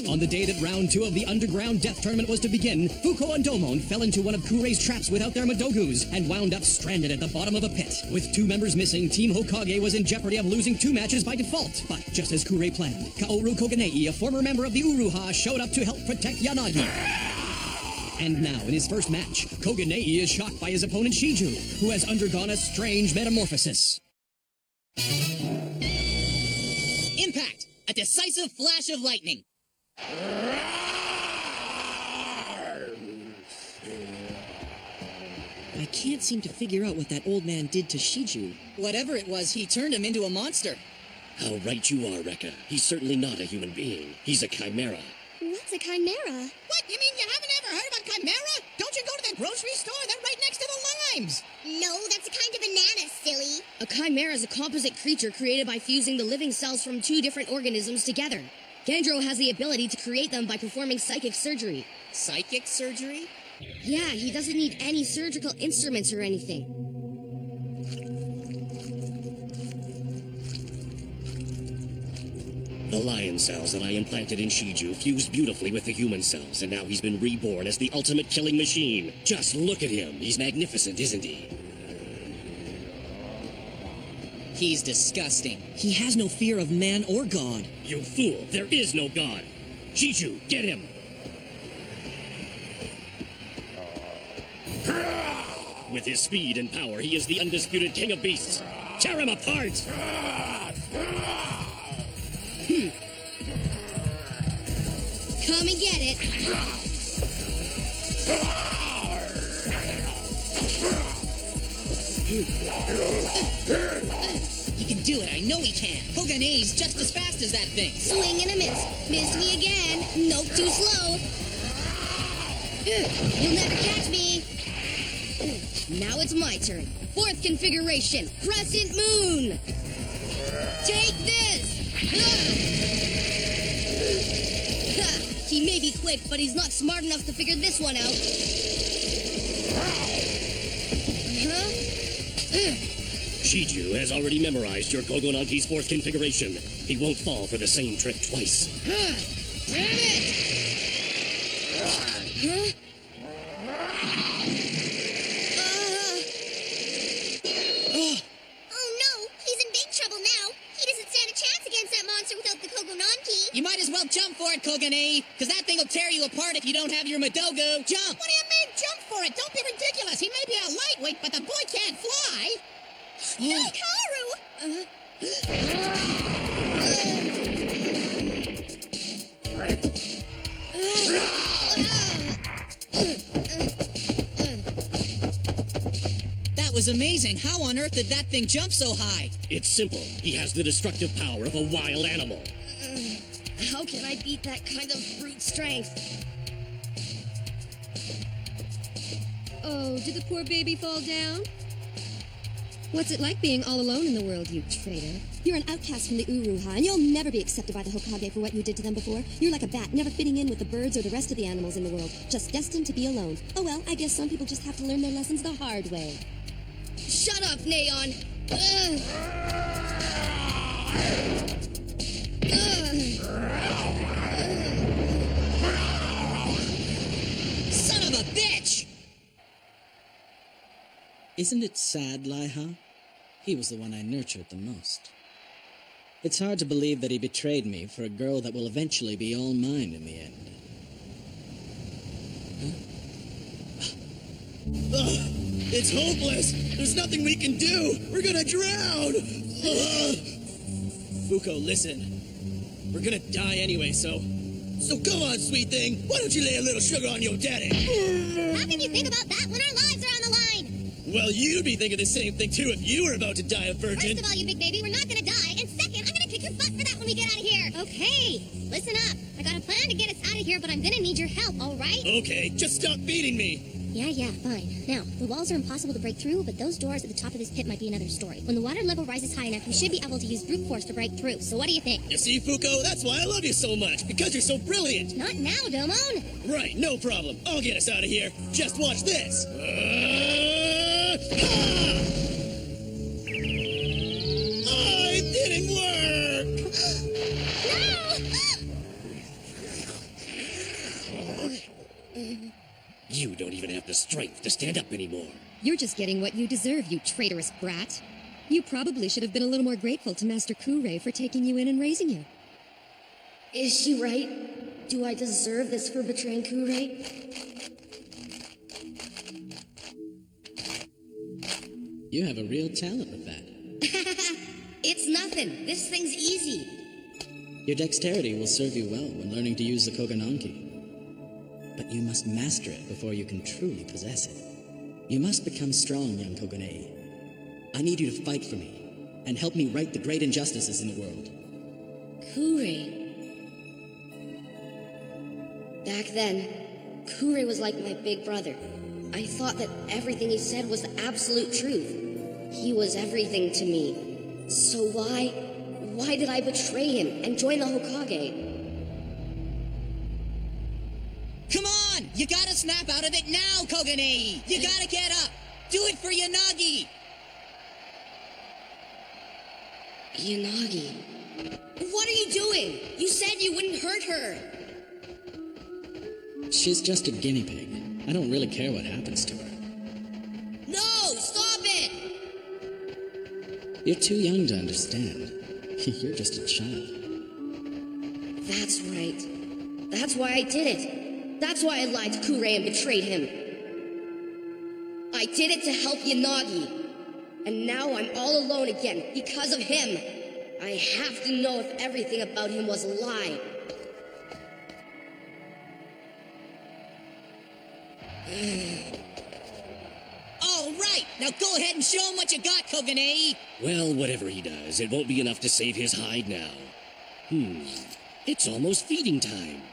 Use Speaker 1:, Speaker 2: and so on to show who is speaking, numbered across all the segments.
Speaker 1: On the day that round 2 of the underground death tournament was to begin, Fuko and Domon fell into one of Kurei's traps without their Madogus and wound up stranded at the bottom of a pit. With 2 members missing, Team Hokage was in jeopardy of losing 2 matches by default. But just as Kurei planned, Kaoru Koganei, a former member of the Uruha, showed up to help protect Yanagi. And now, in his first match, Koganei is shocked by his opponent Shiju, who has undergone a strange metamorphosis.
Speaker 2: Impact! A decisive flash of lightning!
Speaker 3: I can't seem to figure out what that old man did to Shiju.
Speaker 2: Whatever it was, he turned him into a monster.
Speaker 4: How right you are, Recca. He's certainly not a human being. He's a chimera.
Speaker 5: What's a chimera?
Speaker 2: What? You mean you haven't ever heard of a chimera? Don't you go to the grocery store? They're right next to the limes.
Speaker 5: No, that's a kind of banana, silly.
Speaker 6: A chimera is a composite creature created by fusing the living cells from 2 different organisms together. Gendro has the ability to create them by performing psychic surgery.
Speaker 2: Psychic surgery?
Speaker 6: Yeah, he doesn't need any surgical instruments or anything.
Speaker 4: The lion cells that I implanted in Shiju fused beautifully with the human cells, and now he's been reborn as the ultimate killing machine. Just look at him. He's magnificent, isn't he?
Speaker 2: He's disgusting.
Speaker 3: He has no fear of man or God.
Speaker 4: You fool! There is no god! Shiju, get him! With his speed and power, he is the undisputed king of beasts. Tear him apart!
Speaker 6: Come and get it.
Speaker 2: He can do it. I know he can. Koganei's just as fast as that thing.
Speaker 6: Swing and a miss. Missed me again. Nope, too slow. You'll never catch me. Now it's my turn. 4th configuration. Crescent Moon. Take this. He may be quick, but he's not smart enough to figure this one out.
Speaker 4: Shiju has already memorized your Kogonanki's 4th configuration. He won't fall for the same trick twice.
Speaker 6: Damn it!
Speaker 5: Oh no, he's in big trouble now. He doesn't stand a chance against that monster without the Kogonanki.
Speaker 2: You might as well jump for it, Koganei, because that thing will tear you apart if you don't have your Madogu. Jump! What do you mean, jump for it? Don't be ridiculous. He may be a lightweight, but the boy can't fly.
Speaker 5: Hey, Kaoru!
Speaker 2: That was amazing. How on earth did that thing jump so high?
Speaker 4: It's simple. He has the destructive power of a wild animal.
Speaker 6: How can I beat that kind of brute strength?
Speaker 7: Oh, did the poor baby fall down? What's it like being all alone in the world, you traitor?
Speaker 8: You're an outcast from the Uruha, and you'll never be accepted by the Hokage for what you did to them before. You're like a bat, never fitting in with the birds or the rest of the animals in the world. Just destined to be alone. Oh well, I guess some people just have to learn their lessons the hard way.
Speaker 6: Shut up, Neon!
Speaker 2: Son of a bitch!
Speaker 9: Isn't it sad, Laiha? He was the one I nurtured the most. It's hard to believe that he betrayed me for a girl that will eventually be all mine in the end.
Speaker 4: It's hopeless! There's nothing we can do! We're gonna drown!
Speaker 10: Fuko, listen. We're gonna die anyway, so come on, sweet thing. Why don't you lay a little sugar on your daddy?
Speaker 5: How can you think about that when our lives are on the line?
Speaker 10: Well, you'd be thinking the same thing, too, if you were about to die a virgin.
Speaker 5: First of all, you big baby, we're not gonna die. And second, I'm gonna kick your butt for that when we get out of here. Okay, listen up. I got a plan to get us out of here, but I'm gonna need your help, all right?
Speaker 10: Okay, just stop beating me.
Speaker 5: Yeah, fine. Now, the walls are impossible to break through, but those doors at the top of this pit might be another story. When the water level rises high enough, we should be able to use brute force to break through. So what do you think?
Speaker 10: You see, Fuko, that's why I love you so much, because you're so brilliant.
Speaker 5: Not now, Domon.
Speaker 10: Right, no problem. I'll get us out of here. Just watch this. Oh, it didn't work!
Speaker 5: No!
Speaker 4: You don't even have the strength to stand up anymore.
Speaker 7: You're just getting what you deserve, you traitorous brat. You probably should have been a little more grateful to Master Kure for taking you in and raising you.
Speaker 6: Is she right? Do I deserve this for betraying Kure?
Speaker 9: You have a real talent with that.
Speaker 6: It's nothing. This thing's easy.
Speaker 9: Your dexterity will serve you well when learning to use the Kogananki. But you must master it before you can truly possess it. You must become strong, young Kogane. I need you to fight for me and help me right the great injustices in the world.
Speaker 6: Kure. Back then, Kure was like my big brother. I thought that everything he said was the absolute truth. He was everything to me. So why did I betray him and join the Hokage?
Speaker 2: Come on! You gotta snap out of it now, Kogane! You gotta get up! Do it for Yanagi!
Speaker 6: Yanagi. What are you doing? You said you wouldn't hurt her.
Speaker 9: She's just a guinea pig. I don't really care what happens to her.
Speaker 6: No! Stop it!
Speaker 9: You're too young to understand. You're just a child.
Speaker 6: That's right. That's why I did it. That's why I lied to Kure and betrayed him. I did it to help Yanagi. And now I'm all alone again because of him. I have to know if everything about him was a lie.
Speaker 2: All right! Now go ahead and show him what you got, Kogane!
Speaker 4: Well, whatever he does, it won't be enough to save his hide now. It's almost feeding time.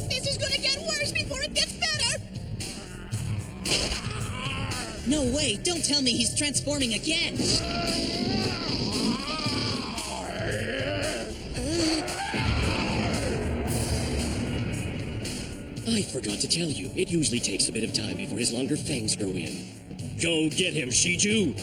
Speaker 2: This is gonna get worse before it gets better! No way! Don't tell me he's transforming again!
Speaker 4: I forgot to tell you, it usually takes a bit of time before his longer fangs grow in. Go get him, Shiju!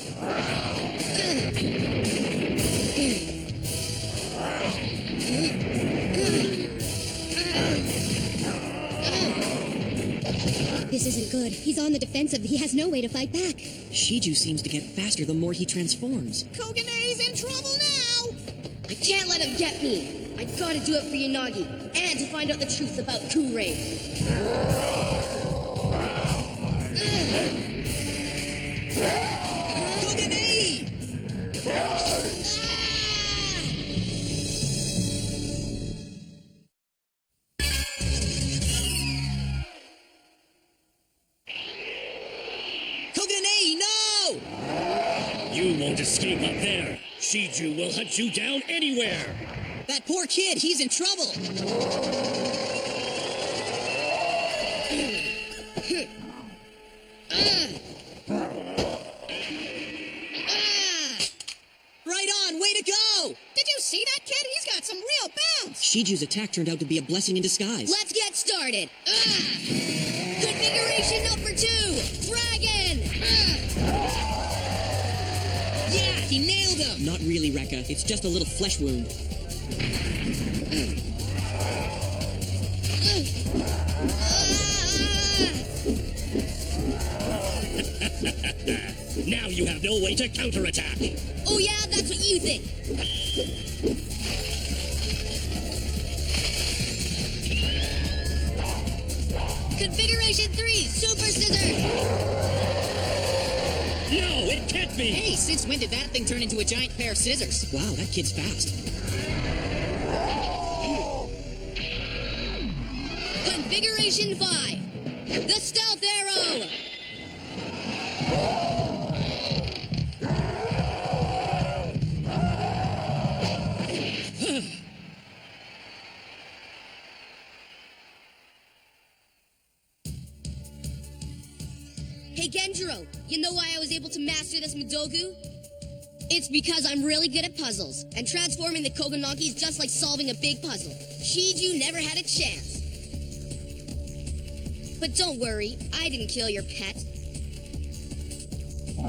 Speaker 7: This isn't good. He's on the defensive. He has no way to fight back.
Speaker 3: Shiju seems to get faster the more he transforms.
Speaker 2: Kogane's in trouble now!
Speaker 6: I can't let him get me. I gotta do it for Yanagi and to find out the truth about Kure.
Speaker 2: Kogane! Kogane, no!
Speaker 4: You won't escape up there! Shiju will hunt you down anywhere!
Speaker 2: That poor kid, he's in trouble! Right on, way to go! Did you see that kid? He's got some real bounce!
Speaker 3: Shiju's attack turned out to be a blessing in disguise.
Speaker 6: Let's get started. Configuration number 2, Dragon.
Speaker 2: Yeah, he nailed him!
Speaker 3: Not really, Recca. It's just a little flesh wound.
Speaker 4: Now you have no way to counterattack!
Speaker 6: Oh yeah, that's what you think. Configuration 3, Super Scissors.
Speaker 4: No, it can't be!
Speaker 2: Hey, since when did that thing turn into a giant pair of scissors?
Speaker 3: Wow, that kid's fast.
Speaker 6: Configuration 5, the Stealth Arrow. Hey Genjiro, you know why I was able to master this Midogu? It's because I'm really good at puzzles, and transforming the Koganaki is just like solving a big puzzle. Shiju never had a chance. But don't worry, I didn't kill your pet.
Speaker 7: The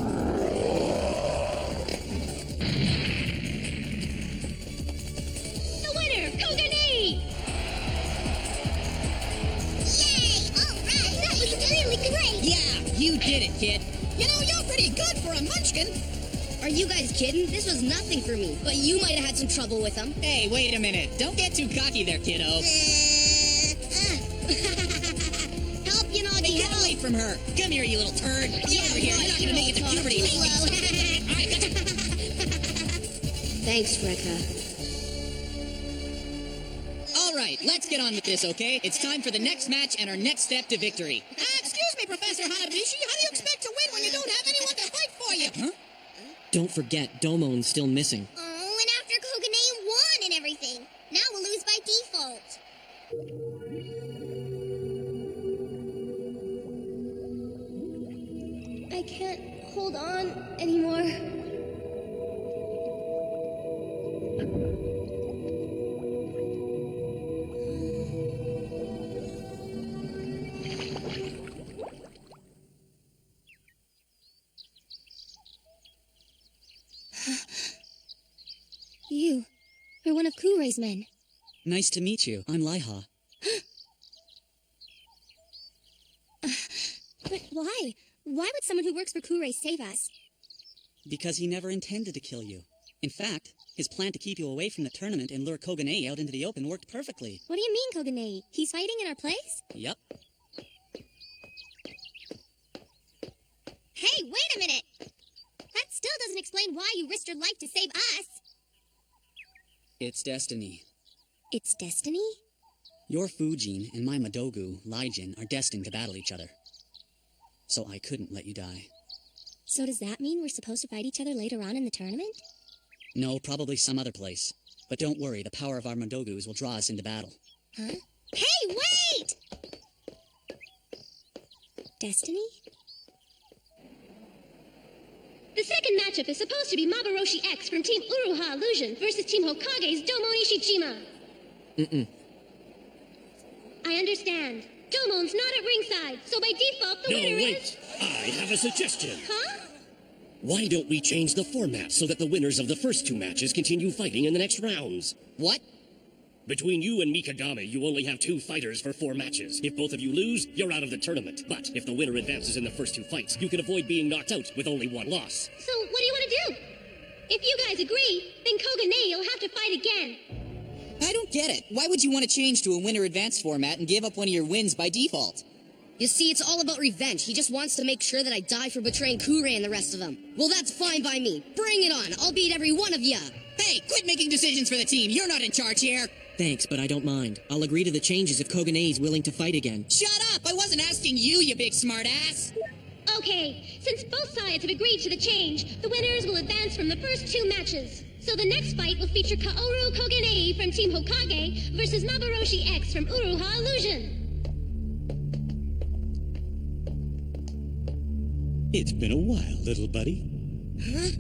Speaker 7: winner, Koganei!
Speaker 5: Yay! All right! That was really great!
Speaker 2: Yeah, you did it, kid. You know, you're pretty good for a munchkin.
Speaker 6: Are you guys kidding? This was nothing for me, but you might have had some trouble with him.
Speaker 2: Hey, wait a minute. Don't get too cocky there, kiddo.
Speaker 6: Help, Yanagi,
Speaker 2: Hey, get
Speaker 6: help!
Speaker 2: away from her. Come here, you little turd. Get over here. You're not gonna make it to puberty.
Speaker 6: Thanks, Recca.
Speaker 2: All right, let's get on with this, okay? It's time for the next match and our next step to victory. Excuse me, Professor Hanabishi. How do you expect to win when you don't have anyone to fight for you? Huh?
Speaker 3: Don't forget, Domon's still missing.
Speaker 5: Oh, and after Koganei won and everything. Now we'll lose by default. I can't hold on anymore. You're one of Kurei's men.
Speaker 3: Nice to meet you. I'm Laiha.
Speaker 5: But why? Why would someone who works for Kurei save us?
Speaker 3: Because he never intended to kill you. In fact, his plan to keep you away from the tournament and lure Koganei out into the open worked perfectly.
Speaker 5: What do you mean, Koganei? He's fighting in our place?
Speaker 3: Yup.
Speaker 5: Hey, wait a minute! That still doesn't explain why you risked your life to save us.
Speaker 3: It's destiny.
Speaker 5: It's destiny?
Speaker 3: Your Fujin and my Madogu, Laijin, are destined to battle each other. So I couldn't let you die.
Speaker 5: So does that mean we're supposed to fight each other later on in the tournament?
Speaker 3: No, probably some other place. But don't worry, the power of our Madogus will draw us into battle.
Speaker 5: Huh? Hey, wait! Destiny?
Speaker 7: The second matchup is supposed to be Mabaroshi X from Team Uruha Illusion versus Team Hokage's Domon Ishijima.
Speaker 3: Mm-mm.
Speaker 7: I understand. Domon's not at ringside, so by default the
Speaker 4: No,
Speaker 7: winner
Speaker 4: wait.
Speaker 7: is...
Speaker 4: I have a suggestion.
Speaker 7: Huh?
Speaker 4: Why don't we change the format so that the winners of the first two matches continue fighting in the next rounds?
Speaker 2: What?
Speaker 4: Between you and Mikagame, you only have 2 fighters for 4 matches. If both of you lose, you're out of the tournament. But if the winner advances in the first 2 fights, you can avoid being knocked out with only 1 loss.
Speaker 7: So what do you want to do? If you guys agree, then Koganei will have to fight again.
Speaker 2: I don't get it. Why would you want to change to a winner advanced format and give up one of your wins by default?
Speaker 6: You see, it's all about revenge. He just wants to make sure that I die for betraying Kurei and the rest of them. Well, that's fine by me. Bring it on. I'll beat every one of ya.
Speaker 2: Hey, quit making decisions for the team. You're not in charge here.
Speaker 3: Thanks, but I don't mind. I'll agree to the changes if Koganei is willing to fight again.
Speaker 2: Shut up! I wasn't asking you, you big smartass.
Speaker 7: Okay, since both sides have agreed to the change, the winners will advance from the first 2 matches. So the next fight will feature Kaoru Koganei from Team Hokage versus Mabaroshi X from Uruha Illusion.
Speaker 11: It's been a while, little buddy.
Speaker 6: Huh?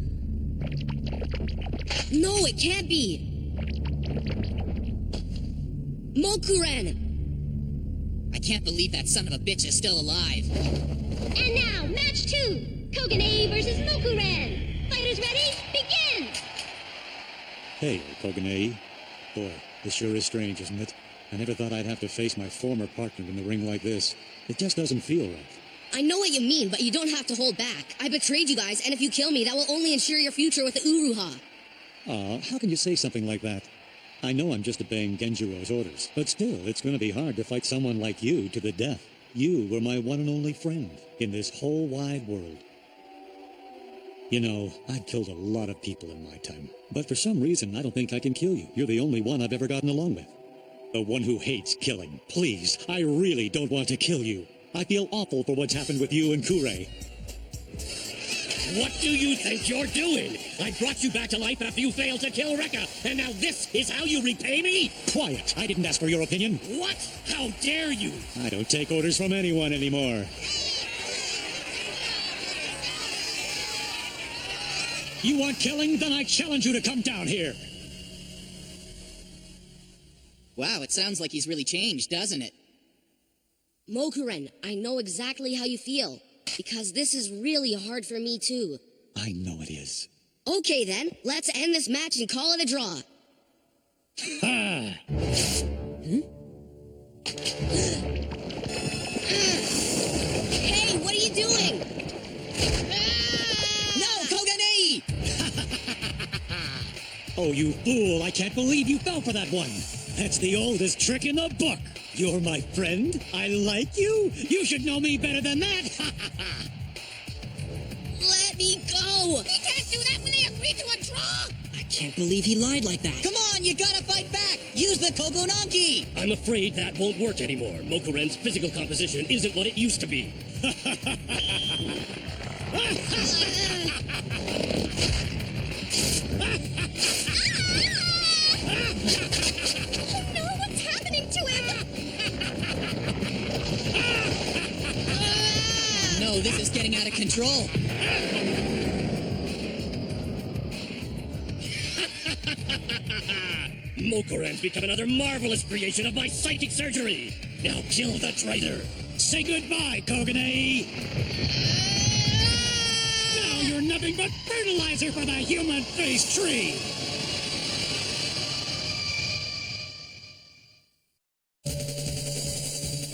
Speaker 6: No, it can't be. Mokuren!
Speaker 2: I can't believe that son of a bitch is still alive.
Speaker 7: And now, match 2, Koganei versus Mokuren. Fighters ready? Begin!
Speaker 11: Hey, Koganei. Boy, this sure is strange, isn't it? I never thought I'd have to face my former partner in the ring like this. It just doesn't feel right.
Speaker 6: I know what you mean, but you don't have to hold back. I betrayed you guys, and if you kill me, that will only ensure your future with the Uruha.
Speaker 11: Aw, how can you say something like that? I know I'm just obeying Genjiro's orders, but still, it's going to be hard to fight someone like you to the death. You were my one and only friend in this whole wide world. You know, I've killed a lot of people in my time, but for some reason, I don't think I can kill you. You're the only one I've ever gotten along with. The one who hates killing. Please, I really don't want to kill you. I feel awful for what's happened with you and Kurei.
Speaker 4: What do you think you're doing? I brought you back to life after you failed to kill Recca, and now this is how you repay me?
Speaker 11: Quiet! I didn't ask for your opinion.
Speaker 4: What? How dare you?
Speaker 11: I don't take orders from anyone anymore. You want killing? Then I challenge you to come down here.
Speaker 2: Wow, it sounds like he's really changed, doesn't it?
Speaker 6: Mokuren, I know exactly how you feel. Because this is really hard for me, too.
Speaker 11: I know it is.
Speaker 6: Okay, then. Let's end this match and call it a draw.
Speaker 11: Ha!
Speaker 2: Hey, what are you doing? No, Kogane!
Speaker 11: Oh, you fool! I can't believe you fell for that one! That's the oldest trick in the book! You're my friend? I like you? You should know me better than that!
Speaker 2: Let me go! He can't do that when they agree to a draw!
Speaker 3: I can't believe he lied like that.
Speaker 2: Come on, you gotta fight back! Use the Kogonanki!
Speaker 4: I'm afraid that won't work anymore. Mokuren's physical composition isn't what it used to be.
Speaker 7: No, what's happening to him?
Speaker 2: No, this is getting out of control.
Speaker 4: Mokuren's become another marvelous creation of my psychic surgery. Now kill the traitor.
Speaker 11: Say goodbye, Kogane! Now you're nothing but fertilizer for the human-faced tree!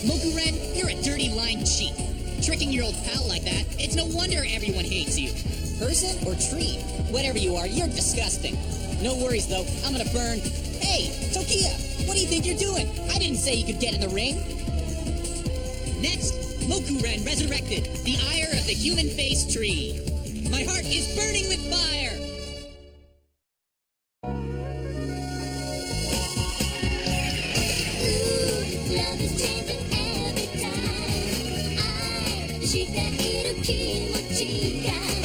Speaker 2: Mokuren, you're a dirty lying cheat. Tricking your old pal like that, it's no wonder everyone hates you. Person or tree, whatever you are, you're disgusting. No worries though, I'm gonna burn. Hey, Tokia, what do you think you're doing? I didn't say you could get in the ring. Next, Mokuren resurrected, the ire of the human-faced tree. My heart is burning with fire.
Speaker 7: Love is changing every time. I, the sheep that eat a kimochi.